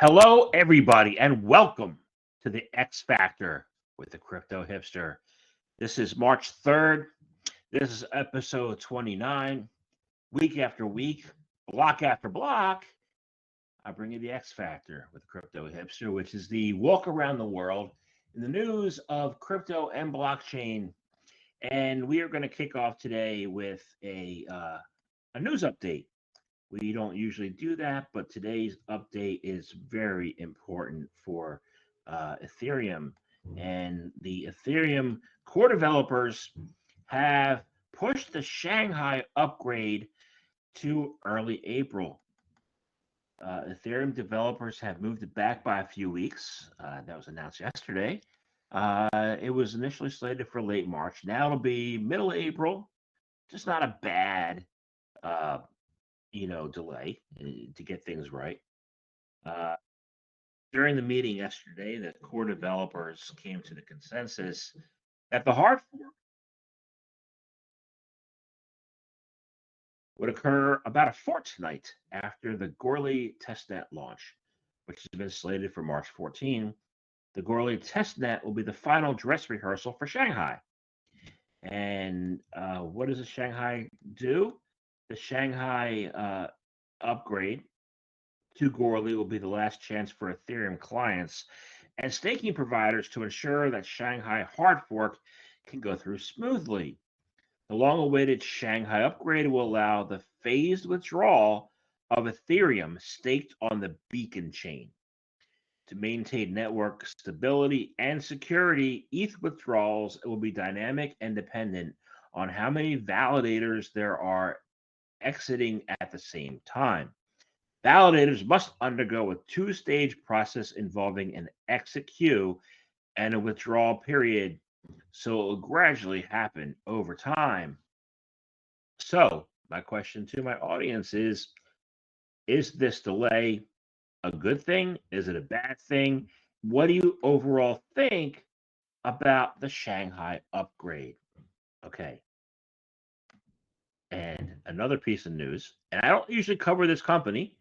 Hello, everybody, and welcome to the X Factor with the Crypto Hipster. This is March 3rd. This is episode 29. Week after week, block after block, I bring you the X Factor with the Crypto Hipster, which is the walk around the world in the news of crypto and blockchain. And we are going to kick off today with a news update. We don't usually do that, but today's update is very important for Ethereum. And the Ethereum core developers have pushed the Shanghai upgrade to early April. Ethereum developers have moved it back by a few weeks. That was announced yesterday. It was initially slated for late March. Now it'll be middle April. Just not a bad uh, delay to get things right. Uh, During the meeting yesterday, the core developers came to the consensus that the hard fork would occur about a fortnight after the Goerli testnet launch, which has been slated for March 14. The Goerli testnet will be the final dress rehearsal for Shanghai. And what does the Shanghai do? The Shanghai upgrade to Goerli will be the last chance for Ethereum clients and staking providers to ensure that Shanghai hard fork can go through smoothly. The long awaited Shanghai upgrade will allow the phased withdrawal of Ethereum staked on the Beacon chain. To maintain network stability and security, ETH withdrawals will be dynamic and dependent on how many validators there are exiting at the same time. Validators must undergo a two-stage process involving an exit queue and a withdrawal period, so it will gradually happen over time. So, my question to my audience is this delay a good thing? Is it a bad thing? What do you overall think about the Shanghai upgrade? Okay. And another piece of news, and I don't usually cover this company,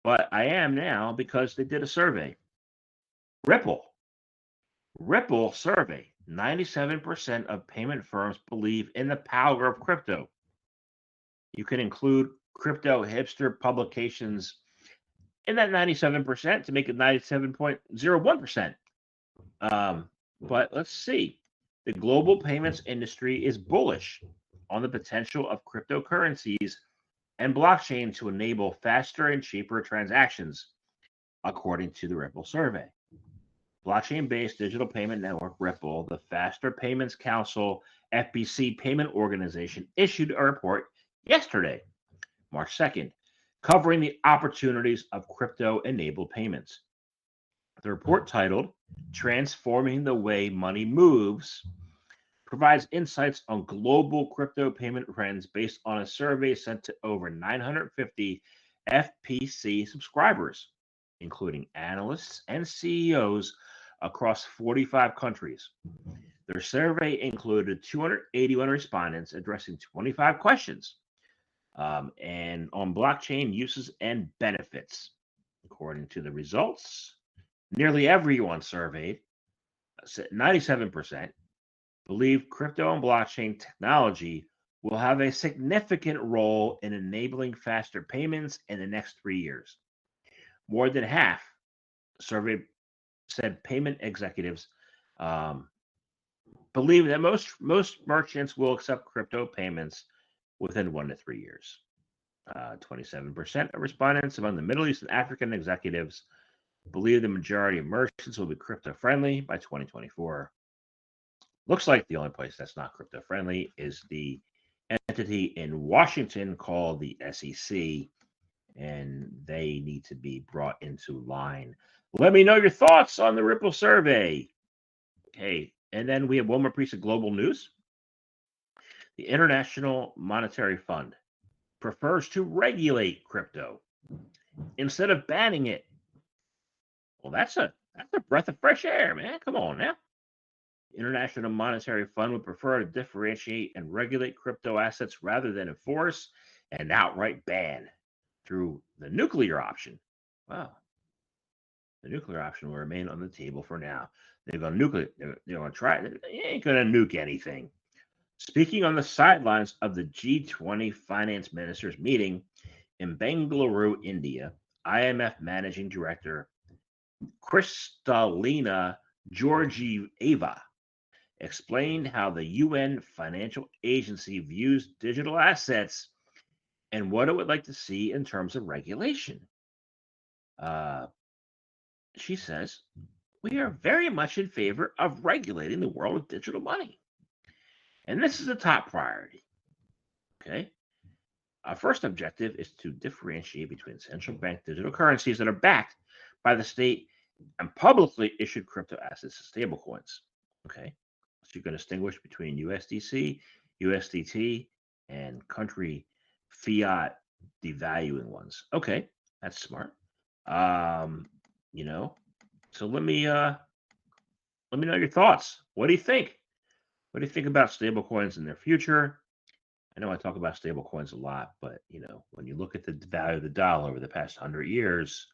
but I am now because they did a survey. Ripple survey 97% of payment firms believe in the power of crypto. You can include Crypto Hipster publications in that 97% to make it 97.01%. But let's see. The global payments industry is bullish on the potential of cryptocurrencies and blockchain to enable faster and cheaper transactions, according to the Ripple survey. Blockchain-based digital payment network Ripple, the Faster Payments Council FBC payment organization, issued a report yesterday, March 2nd, covering the opportunities of crypto-enabled payments. The report, titled Transforming the Way Money Moves, provides insights on global crypto payment trends based on a survey sent to over 950 FPC subscribers, including analysts and CEOs across 45 countries. Their survey included 281 respondents addressing 25 questions and on blockchain uses and benefits. According to the results, nearly everyone surveyed, 97%, believe crypto and blockchain technology will have a significant role in enabling faster payments in the next 3 years. More than half surveyed said payment executives believe that most merchants will accept crypto payments within 1 to 3 years. 27% of respondents among the Middle East and African executives believe the majority of merchants will be crypto friendly by 2024. Looks like the only place that's not crypto friendly is the entity in Washington called the SEC, and they need to be brought into line. Let me know your thoughts on the Ripple survey. Okay, and then we have one more piece of global news. The International Monetary Fund prefers to regulate crypto instead of banning it. Well, that's a breath of fresh air, man. Come on now. The International Monetary Fund would prefer to differentiate and regulate crypto assets rather than enforce and outright ban through the nuclear option. Wow. The nuclear option will remain on the table for now. They're going to nuclear. They're going to try. They ain't going to nuke anything. Speaking on the sidelines of the G20 finance ministers meeting in Bangalore, India, IMF Managing Director Kristalina Georgieva explained how the UN financial agency views digital assets and what it would like to see in terms of regulation. Uh, she says, we are very much in favor of regulating the world of digital money. And this is a top priority. Okay. Our first objective is to differentiate between central bank digital currencies that are backed by the state and publicly issued crypto assets and stablecoins. Okay. So you can distinguish between USDC, USDT, and country fiat devaluing ones. Okay, that's smart. Um, you know, so let me know your thoughts. What do you think? What do you think about stablecoins and their future? I know I talk about stablecoins a lot, but when you look at the value of the dollar over the past 100 years,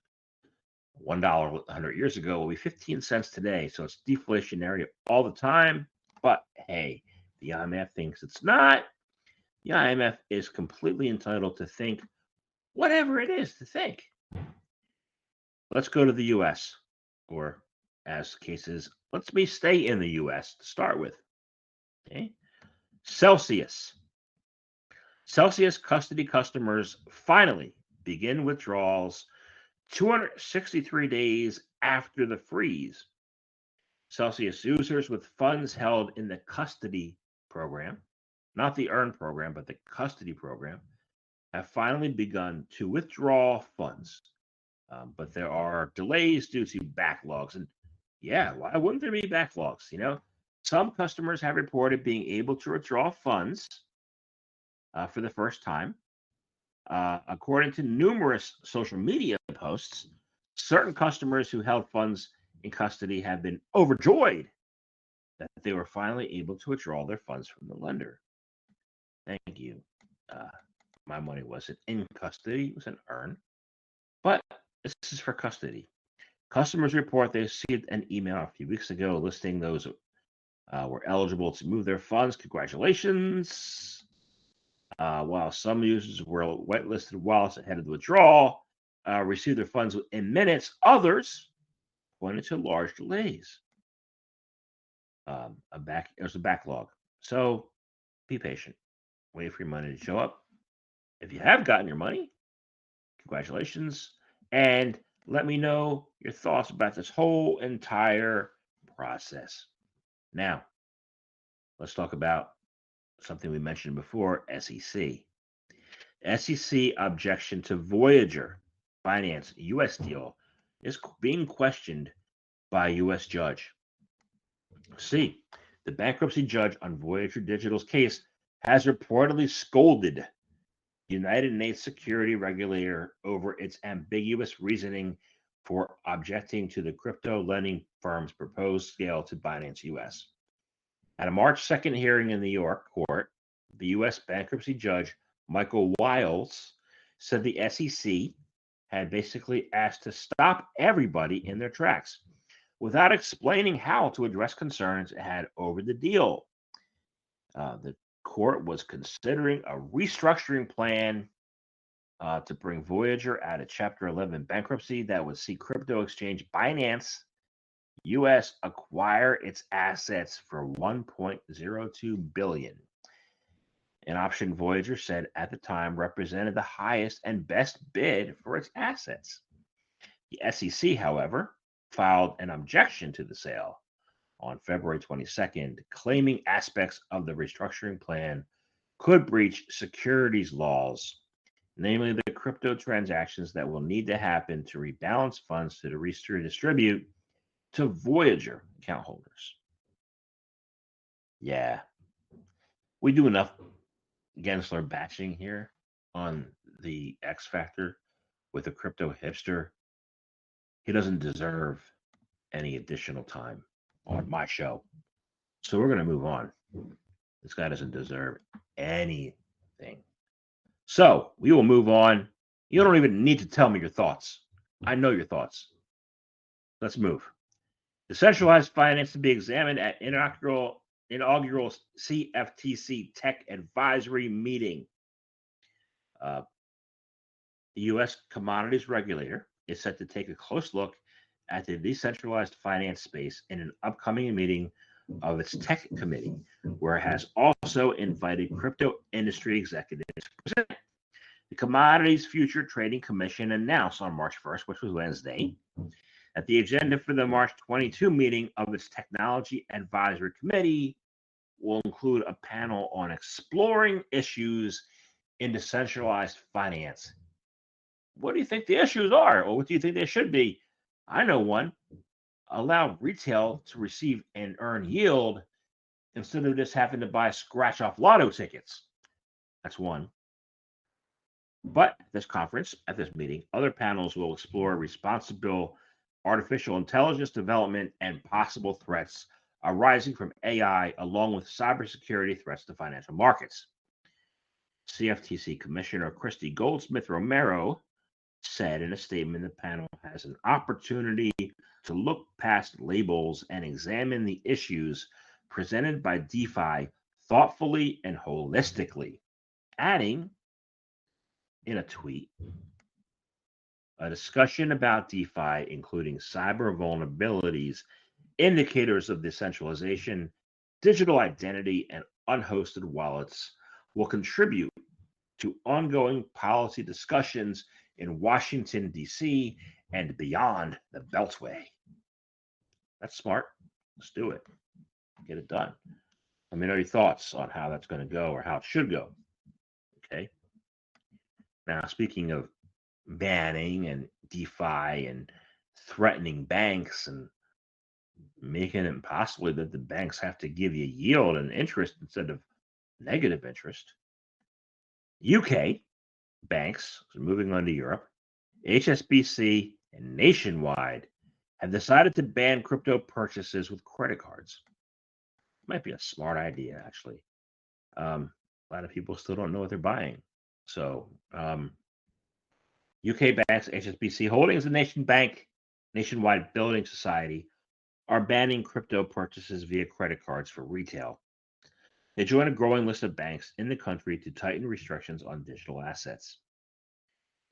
$1 100 years ago will be 15 cents today. So it's deflationary all the time. But hey, the IMF thinks it's not. The IMF is completely entitled to think whatever it is to think. Let's go to the US, or as cases, let's me stay in the US to start with. Okay. Celsius. Celsius custody customers finally begin withdrawals 263 days after the freeze. Celsius users with funds held in the custody program, not the earn program, but the custody program, have finally begun to withdraw funds. But there are delays due to backlogs. And yeah, why wouldn't there be backlogs? Some customers have reported being able to withdraw funds for the first time. According to numerous social media posts, certain customers who held funds in custody have been overjoyed that they were finally able to withdraw their funds from the lender. Thank you. My money wasn't in custody, it was an earn. But this is for custody. Customers report they received an email a few weeks ago listing those were eligible to move their funds. Congratulations. While some users were whitelisted wallets ahead of the withdrawal, received their funds within minutes, others pointed to large delays. There's a backlog. So be patient. Wait for your money to show up. If you have gotten your money, congratulations. And let me know your thoughts about this whole entire process. Now, let's talk about something we mentioned before, SEC. SEC objection to Voyager Finance U.S. deal is being questioned by a U.S. judge. See, the bankruptcy judge on Voyager Digital's case has reportedly scolded the United States security regulator over its ambiguous reasoning for objecting to the crypto lending firm's proposed scale to Binance US. At a March 2nd hearing in the New York court, the U.S. bankruptcy judge Michael Wiles said the SEC had basically asked to stop everybody in their tracks without explaining how to address concerns it had over the deal. The court was considering a restructuring plan to bring Voyager out of Chapter 11 bankruptcy that would see crypto exchange Binance US acquire its assets for $1.02 billion. An option Voyager said at the time represented the highest and best bid for its assets. The SEC, however, filed an objection to the sale on February 22nd, claiming aspects of the restructuring plan could breach securities laws, namely the crypto transactions that will need to happen to rebalance funds to redistribute to Voyager account holders. Yeah, we do enough Gensler batching here on the X Factor with a Crypto Hipster. He doesn't deserve any additional time on my show. So we're going to move on. This guy doesn't deserve anything. So we will move on. You don't even need to tell me your thoughts. I know your thoughts. Let's move. Decentralized finance to be examined at inaugural CFTC Tech Advisory Meeting. The U.S. commodities regulator is set to take a close look at the decentralized finance space in an upcoming meeting of its tech committee, where it has also invited crypto industry executives to present. The Commodities Future Trading Commission announced on March 1st, which was Wednesday, that the agenda for the March 22 meeting of its Technology Advisory Committee will include a panel on exploring issues in decentralized finance. What do you think the issues are, or what do you think they should be? I know one. Allow retail to receive and earn yield instead of just having to buy scratch-off lotto tickets. That's one. But at this meeting, other panels will explore responsible artificial intelligence development and possible threats arising from AI, along with cybersecurity threats to financial markets. CFTC Commissioner Christy Goldsmith Romero said in a statement the panel has an opportunity to look past labels and examine the issues presented by DeFi thoughtfully and holistically, adding in a tweet, a discussion about DeFi, including cyber vulnerabilities, indicators of decentralization, digital identity, and unhosted wallets, will contribute to ongoing policy discussions in Washington, D.C., and beyond the Beltway. That's smart. Let's do it. Get it done. Let me know your thoughts on how that's going to go or how it should go. Okay. Now, speaking of banning and DeFi and threatening banks and making it impossible that the banks have to give you yield and interest instead of negative interest, UK banks, moving on to Europe, HSBC and Nationwide have decided to ban crypto purchases with credit cards. Might be a smart idea, actually. A lot of people still don't know what they're buying. So, UK banks, HSBC Holdings, and Nationwide Building Society are banning crypto purchases via credit cards for retail. They join a growing list of banks in the country to tighten restrictions on digital assets.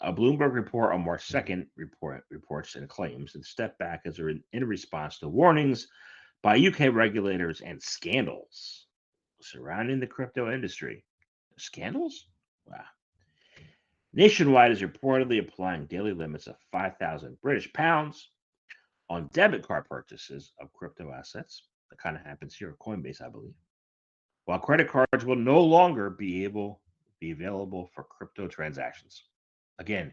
A Bloomberg report on March 2nd reports and claims that step back as in response to warnings by UK regulators and scandals surrounding the crypto industry. Scandals? Wow. Nationwide is reportedly applying daily limits of 5,000 British pounds on debit card purchases of crypto assets. That kind of happens here at Coinbase, I believe. While credit cards will no longer be available for crypto transactions. Again,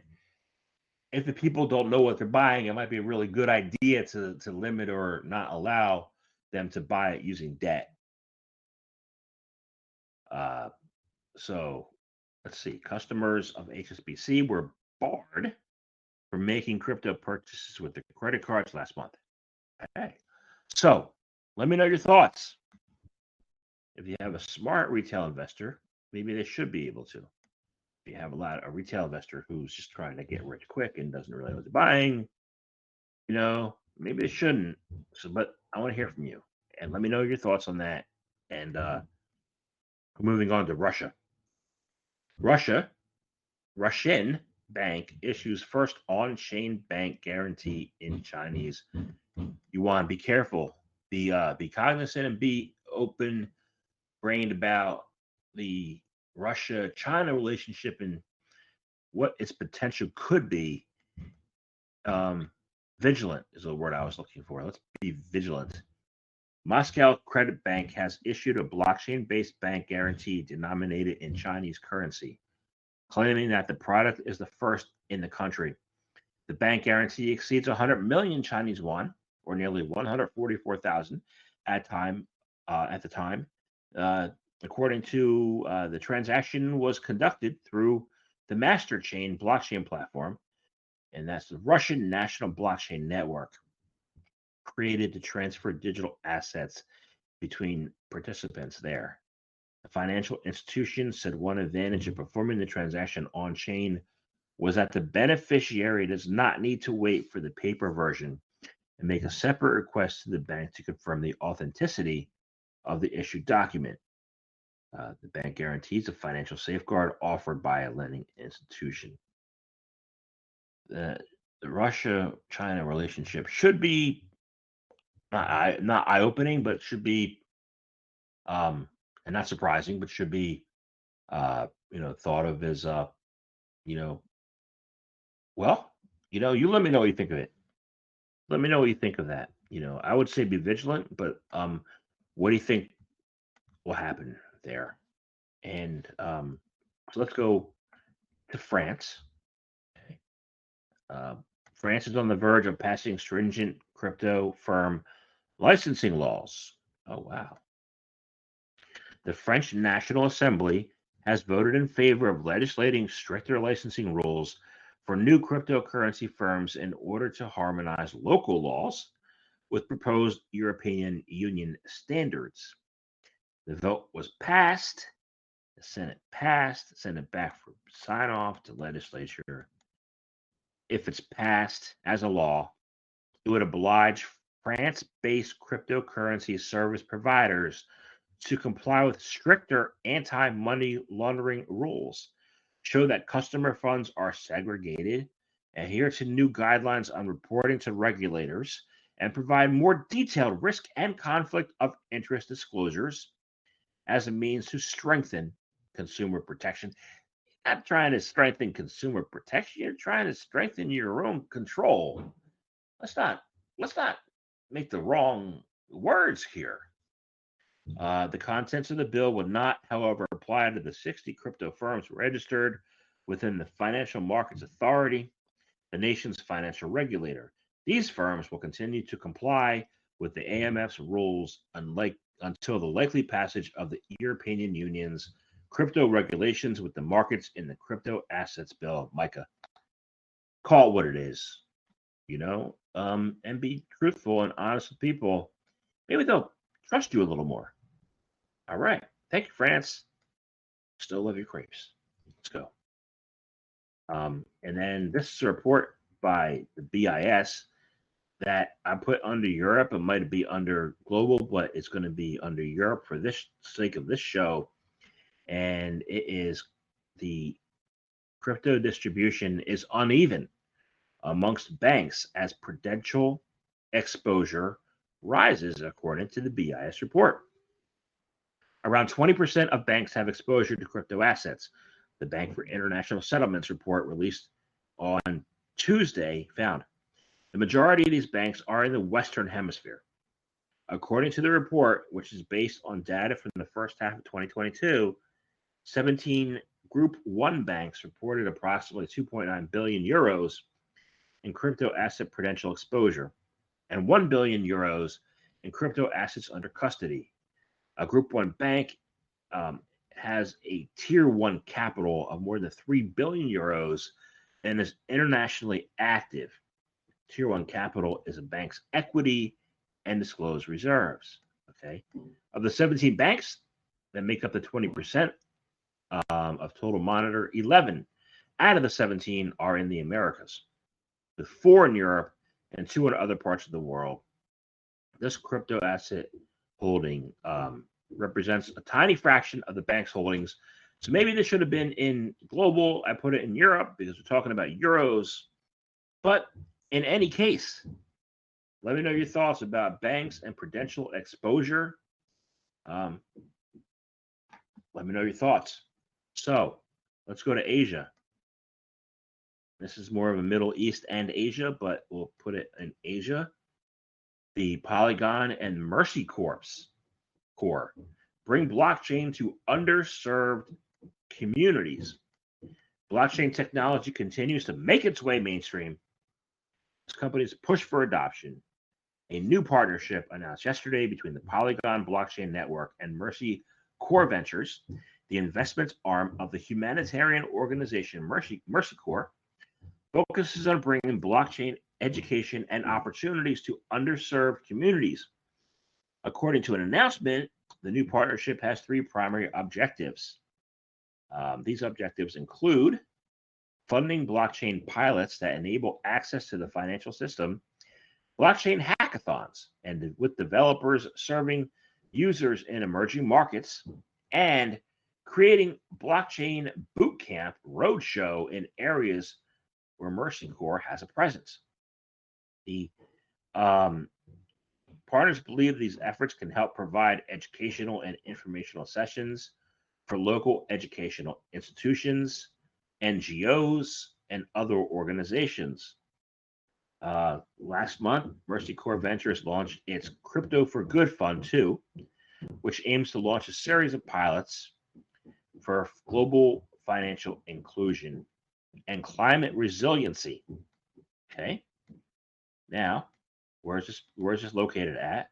if the people don't know what they're buying, it might be a really good idea to limit or not allow them to buy it using debt. So let's see. Customers of HSBC were barred from making crypto purchases with their credit cards last month. Okay. So let me know your thoughts. If you have a smart retail investor, maybe they should be able to. If you have a retail investor who's just trying to get rich quick and doesn't really know what they're buying, maybe they shouldn't. So, but I want to hear from you and let me know your thoughts on that. And moving on to Russia. Russian bank issues first on-chain bank guarantee in Chinese. You want to be careful, be cognizant, and be open-brained about the Russia-China relationship and what its potential could be. Vigilant is the word I was looking for. Let's be vigilant. Moscow Credit Bank has issued a blockchain-based bank guarantee denominated in Chinese currency, claiming that the product is the first in the country. The bank guarantee exceeds 100 million Chinese yuan, or nearly 144,000 at the time. According to the transaction was conducted through the Master Chain blockchain platform, and that's the Russian National Blockchain Network, created to transfer digital assets between participants there. The financial institution said one advantage of performing the transaction on-chain was that the beneficiary does not need to wait for the paper version and make a separate request to the bank to confirm the authenticity of the issued document. The bank guarantees a financial safeguard offered by a lending institution. The, the Russia-China relationship should be not eye-opening, but should be and not surprising, but should be thought of as you know, well, you let me know what you think of it. Let me know what you think of that. I would say be vigilant, but what do you think will happen there? And so let's go to France. Okay. Uh, France is on the verge of passing stringent crypto firm licensing laws. Oh, wow. The French National Assembly has voted in favor of legislating stricter licensing rules for new cryptocurrency firms in order to harmonize local laws with proposed European Union standards. The vote was passed. The Senate passed, sent it back for sign off to legislature. If it's passed as a law, it would oblige France based cryptocurrency service providers to comply with stricter anti money laundering rules, show that customer funds are segregated, adhere to new guidelines on reporting to regulators, and provide more detailed risk and conflict of interest disclosures as a means to strengthen consumer protection. You're not trying to strengthen consumer protection, you're trying to strengthen your own control. Let's not make the wrong words here. The contents of the bill would not, however, apply to the 60 crypto firms registered within the Financial Markets Authority, the nation's financial regulator. These firms will continue to comply with the AMF's rules until the likely passage of the European Union's crypto regulations with the markets in the crypto assets bill. Micah, call it what it is, and be truthful and honest with people. Maybe they'll trust you a little more. All right. Thank you, France. Still love your crepes. Let's go. And then this is a report by the BIS that I put under Europe. It might be under global, but it's going to be under Europe for this sake of this show. And it is the crypto distribution is uneven amongst banks as prudential exposure rises, according to the BIS report. Around 20% of banks have exposure to crypto assets. The Bank for International Settlements report released on Tuesday found the majority of these banks are in the Western Hemisphere. According to the report, which is based on data from the first half of 2022, 17 Group 1 banks reported approximately 2.9 billion euros in crypto asset prudential exposure and 1 billion euros in crypto assets under custody. A Group 1 bank has a Tier 1 capital of more than 3 billion euros and is internationally active. Tier 1 capital is a bank's equity and disclosed reserves. Okay. Of the 17 banks that make up the 20% of total monitor, 11 out of the 17 are in the Americas, with 4 in Europe and 2 in other parts of the world. This crypto asset holding represents a tiny fraction of the bank's holdings. So maybe this should have been in global. I put it in Europe because we're talking about euros. But in any case, let me know your thoughts about banks and prudential exposure. Let me know your thoughts. So let's go to Asia. This is more of a Middle East and Asia, but we'll put it in Asia. The Polygon and Mercy Corps bring blockchain to underserved communities. Blockchain technology continues to make its way mainstream as companies push for adoption. A new partnership announced yesterday between the Polygon blockchain network and Mercy Corps Ventures, the investment arm of the humanitarian organization Mercy Corps, focuses on bringing blockchain education and opportunities to underserved communities. According to an announcement, the new partnership has 3 primary objectives. These objectives include funding blockchain pilots that enable access to the financial system, blockchain hackathons, and with developers serving users in emerging markets and creating blockchain bootcamp roadshow in areas where Mercy Corps has a presence. The um, partners believe these efforts can help provide educational and informational sessions for local educational institutions, NGOs, and other organizations. Last month, Mercy Corps Ventures launched its Crypto for Good Fund 2, which aims to launch a series of pilots for global financial inclusion and climate resiliency. Okay. Now, where's this located at?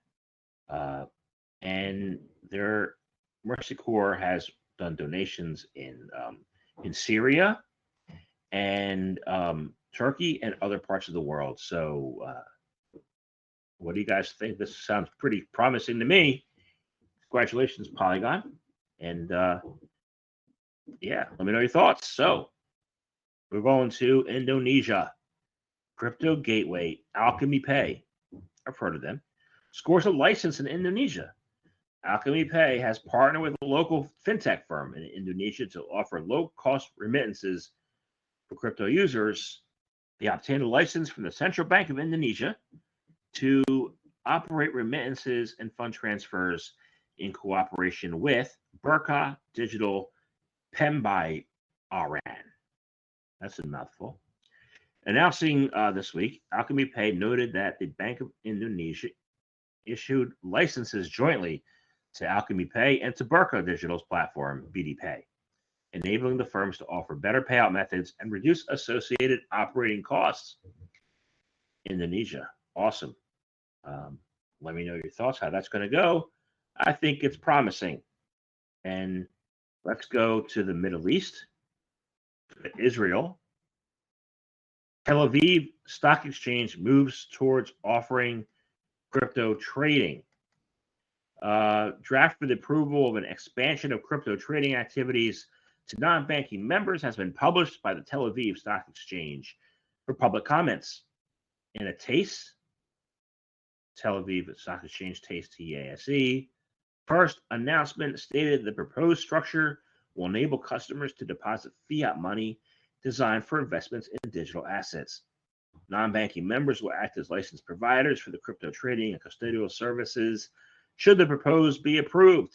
And their Mercy Corps has done donations in Syria and Turkey and other parts of the world. So, what do you guys think? This sounds pretty promising to me. Congratulations, Polygon. And yeah, let me know your thoughts. So, we're going to Indonesia. Crypto gateway Alchemy Pay. I've heard of them. Scores a license in Indonesia. Alchemy Pay has partnered with a local fintech firm in Indonesia to offer low-cost remittances for crypto users. They obtained a license from the Central Bank of Indonesia to operate remittances and fund transfers in cooperation with Berkah Digital Pembayaran. That's a mouthful. Announcing this week, Alchemy Pay noted that the Bank of Indonesia issued licenses jointly to Alchemy Pay and to Berkah Digital's platform, BDPay, enabling the firms to offer better payout methods and reduce associated operating costs. Indonesia, awesome. Let me know your thoughts, how that's going to go. I think it's promising. And let's go to the Middle East, Israel. Tel Aviv Stock Exchange moves towards offering crypto trading. Draft for the approval of an expansion of crypto trading activities to non-banking members has been published by the Tel Aviv Stock Exchange for public comments. In a TASE, Tel Aviv Stock Exchange TASE TASE, first announcement stated the proposed structure will enable customers to deposit fiat money designed for investments in digital assets. Non-banking members will act as licensed providers for the crypto trading and custodial services should the proposed be approved.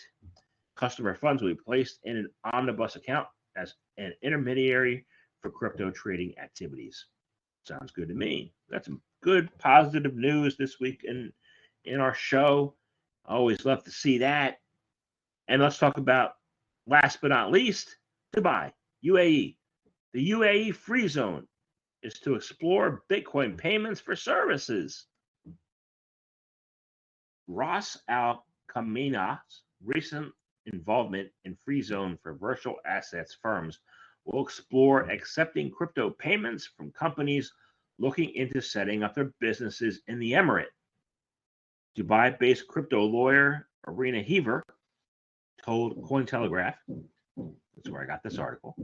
Customer funds will be placed in an omnibus account as an intermediary for crypto trading activities. Sounds good to me. That's some good positive news this week in our show. I always love to see that. And let's talk about, last but not least, Dubai, UAE. The UAE free zone is to explore Bitcoin payments for services. Ras Al Khaimah's recent involvement in free zone for virtual assets firms will explore accepting crypto payments from companies looking into setting up their businesses in the Emirate. Dubai-based crypto lawyer Arena Heaver told Cointelegraph, that's where I got this article,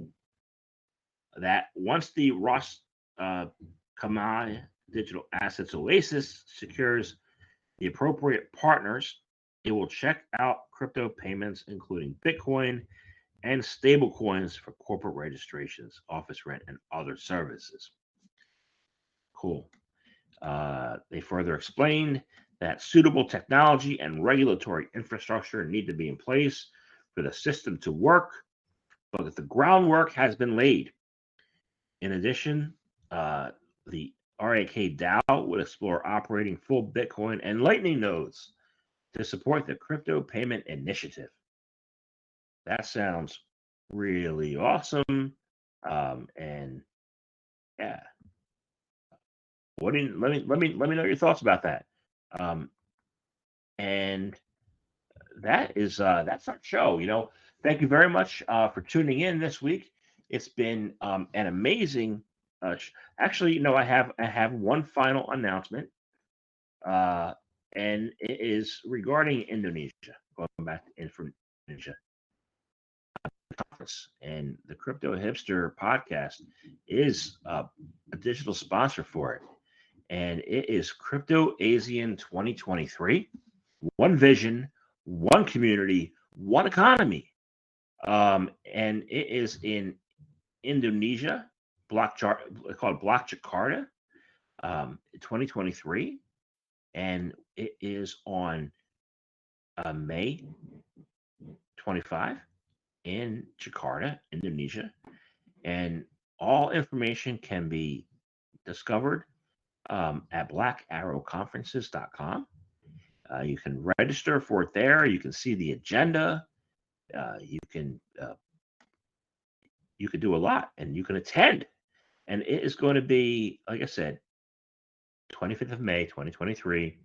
that once the Ras Khaimah Digital Assets Oasis secures the appropriate partners, it will check out crypto payments, including Bitcoin and stable coins for corporate registrations, office rent, and other services. Cool. They further explained that suitable technology and regulatory infrastructure need to be in place for the system to work, but that the groundwork has been laid. In addition, the RAK DAO would explore operating full Bitcoin and Lightning nodes to support the crypto payment initiative. That sounds really awesome. And yeah, let me know your thoughts about that. And that's our show. Thank you very much for tuning in this week. It's been an amazing. Actually, I have one final announcement, and it is regarding Indonesia. Going back in from Indonesia, and the Crypto Hipster podcast is a digital sponsor for it. and it is Crypto Asian 2023. One vision, one community, one economy. And it is in Indonesia, called Block Jakarta, 2023, and it is on May 25 in Jakarta, Indonesia, and all information can be discovered at blackarrowconferences.com. You can register for it there. You can see the agenda. You can do a lot, and you can attend. And it is going to be, like I said, 25th of May, 2023.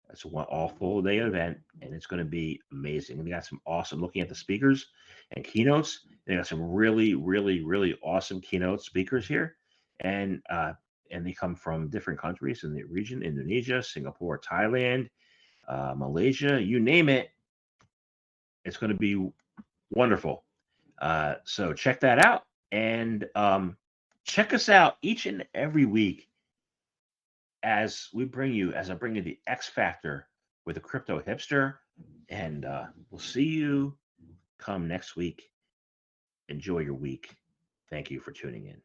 It's a all full day event, and it's going to be amazing. And they got some awesome. Looking at the speakers and keynotes, they got some really, really, really awesome keynote speakers here, and they come from different countries in the region: Indonesia, Singapore, Thailand, Malaysia, you name it. It's going to be wonderful. So check that out, and check us out each and every week as I bring you the X Factor with a Crypto Hipster, and we'll see you come next week. Enjoy your week. Thank you for tuning in.